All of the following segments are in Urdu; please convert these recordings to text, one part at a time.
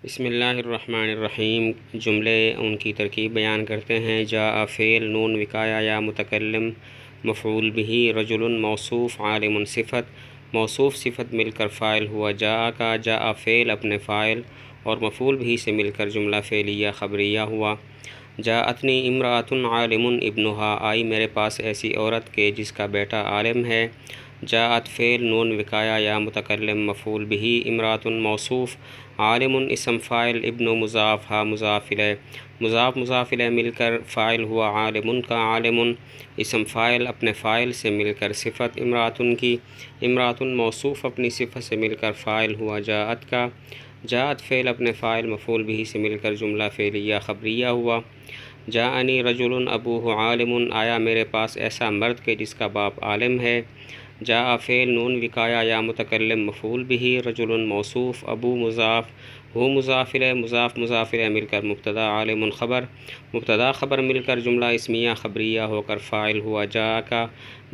بسم اللہ الرحمن الرحیم۔ جملے ان کی ترکیب بیان کرتے ہیں۔ جاء فعل، نون وقایا یا متکلم مفعول بھی، رجل موصوف، عالم صفت، موصوف صفت مل کر فاعل ہوا جاء کا، جاء فعل اپنے فاعل اور مفعول بھی سے مل کر جملہ فعلیہ خبریہ ہوا۔ جاءتنی امرأۃ عالم ابنہا، آئی میرے پاس ایسی عورت کہ جس کا بیٹا عالم ہے۔ جاءت فعل، نون وقایا یا متکلم مفعول بھی، امرأۃ موصوف، عالم اسم فاعل، ابن مضاف، ہا مضاف الیہ، مضاف الیہ مل کر فاعل ہوا عالم کا، عالم اسم فاعل اپنے فاعل سے مل کر صفت امرأۃ کی، امرأۃ موصوف اپنی صفت سے مل کر فاعل ہوا جاءت کا، جاءت فعل اپنے فاعل مفعول بھی سے مل کر جملہ فعلیہ خبریہ ہوا۔ جاءنی رجل ابوہ عالم، آیا میرے پاس ایسا مرد کہ جس کا باپ عالم ہے۔ جاء فعل، نون وقایا یا متکلم مفعول بھی، رجل موصوف، ابو مضاف، ہو مضاف الیہ، مضاف الیہ مل کر مبتدا، عالم خبر، مبتدا خبر مل کر جملہ اسمیہ خبریہ ہو کر فاعل ہوا جاء کا،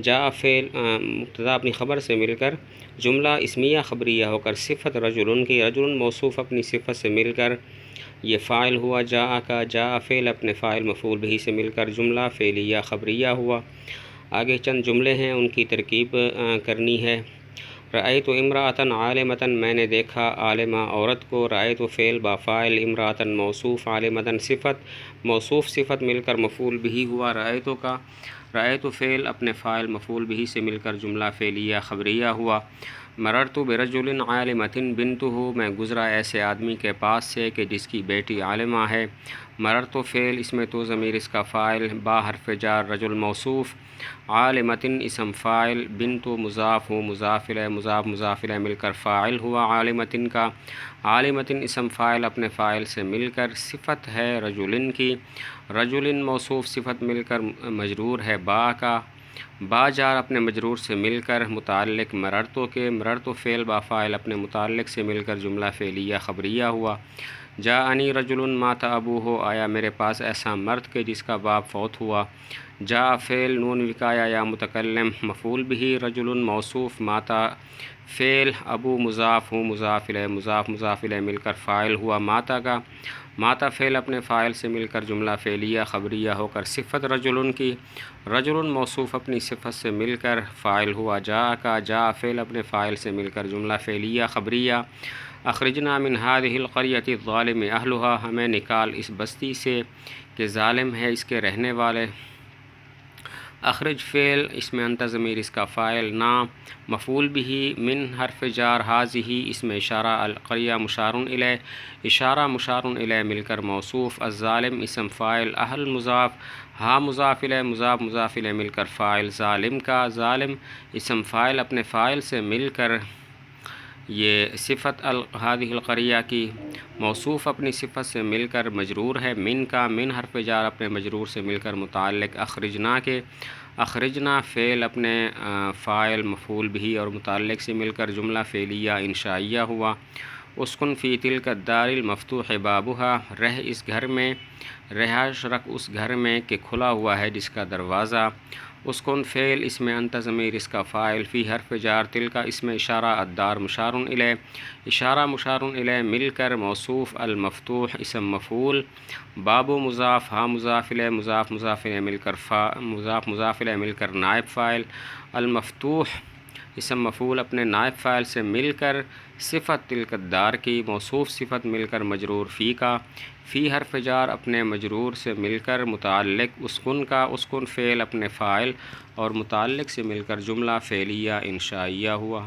جاء فعل مبتدا اپنی خبر سے مل کر جملہ اسمیہ خبریہ ہو کر صفت رجل کی، رجل موصوف اپنی صفت سے مل کر یہ فاعل ہوا جاء کا، جاء فعل اپنے فاعل مفعول بھی سے مل کر جملہ فعلیہ خبریہ ہوا۔ آگے چند جملے ہیں، ان کی ترکیب کرنی ہے۔ رأیت امرأۃ عالمۃ، میں نے دیکھا عالمہ عورت کو۔ رأیت فعل با فاعل، امرأۃ موصوف، عالمۃ صفت، موصوف صفت مل کر مفعول بھی ہوا رأیت کا، رأیت فعل اپنے فاعل مفعول بھی سے مل کر جملہ فعلیہ خبریہ ہوا۔ مررت برجل عالمۃ بنتہ، میں گزرا ایسے آدمی کے پاس سے کہ جس کی بیٹی عالمہ ہے۔ مررت فعل، اس میں تو ضمیر اس کا فاعل، با حرف جار، رجل موصوف، عالمۃ اسم فاعل، بنت مضاف، ہو مضاف الیہ، مضاف الیہ مل کر فاعل ہوا عالمۃ کا، عالمۃ اسم فاعل اپنے فاعل سے مل کر صفت ہے رجل کی، رجل موصوف صفت مل کر مجرور ہے با کا، با جار اپنے مجرور سے مل کر متعلق مررتو کے، مررتو فعل با فاعل اپنے متعلق سے مل کر جملہ فعلیہ خبریہ ہوا۔ جاءنی رجل مات ابوہ، آیا میرے پاس ایسا مرد کہ جس کا باپ فوت ہوا۔ جاء فعل، نون وقایا یا متکلم مفعول بھی، رجل موصوف، مات فعل، ابو مضاف، ہوں مضاف الیہ، مضاف الیہ مل کر فاعل ہوا ماتا کا، ماتا فعل اپنے فاعل سے مل کر جملہ فعلیہ خبریہ ہو کر صفت رجل کی، رجل موصوف اپنی صفت سے مل کر فاعل ہوا جاء کا، جاء فعل اپنے فاعل سے مل کر جملہ فعلیہ خبریہ۔ اخرجنا من هذه القرية الظالم اهلها، ہمیں نکال اس بستی سے کہ ظالم ہے اس کے رہنے والے۔ اخرج فعل، اس میں انت ضمیر اس کا فاعل، نا مفعول بھی، من حرف جار، هذه اس میں اشارہ، القریہ مشار الیہ، اشارہ مشار الیہ مل کر موصوف، الظالم اسم فاعل، اہل مضاف، ہا مضاف الیہ، مضاف الیہ مل کر فاعل، ظالم کا، ظالم اسم فاعل اپنے فاعل سے مل کر یہ صفت هذه القریہ کی، موصوف اپنی صفت سے مل کر مجرور ہے من کا، من حرف جار اپنے مجرور سے مل کر متعلق اخرجنا کے، اخرجنا فعل اپنے فاعل مفعول بھی اور متعلق سے مل کر جملہ فعلیہ انشائیہ ہوا۔ اسکن فی تلک الدار المفتوح بابها، رہ اس گھر میں، رہائش رکھ اس گھر میں کہ کھلا ہوا ہے جس کا دروازہ۔ اسکن فعل، اس میں انت ضمیر اس کا فاعل، فی حرف جار، تلک اس میں اشارہ، الدار مشار الیہ، اشارہ مشار الیہ مل کر موصوف، المفتوح اسم مفعول، باب مضاف، ہا مضاف الیہ، مضاف الیہ مل کر مضاف الیہ مل کر نائب فاعل، المفتوح اسم مفعول اپنے نائب فاعل سے مل کر صفت تلک الدار کی، موصوف صفت مل کر مجرور فی کا، فی حرف جار اپنے مجرور سے مل کر متعلق اسکن کا، اسکن فعل اپنے فاعل اور متعلق سے مل کر جملہ فعلیہ انشائیہ ہوا۔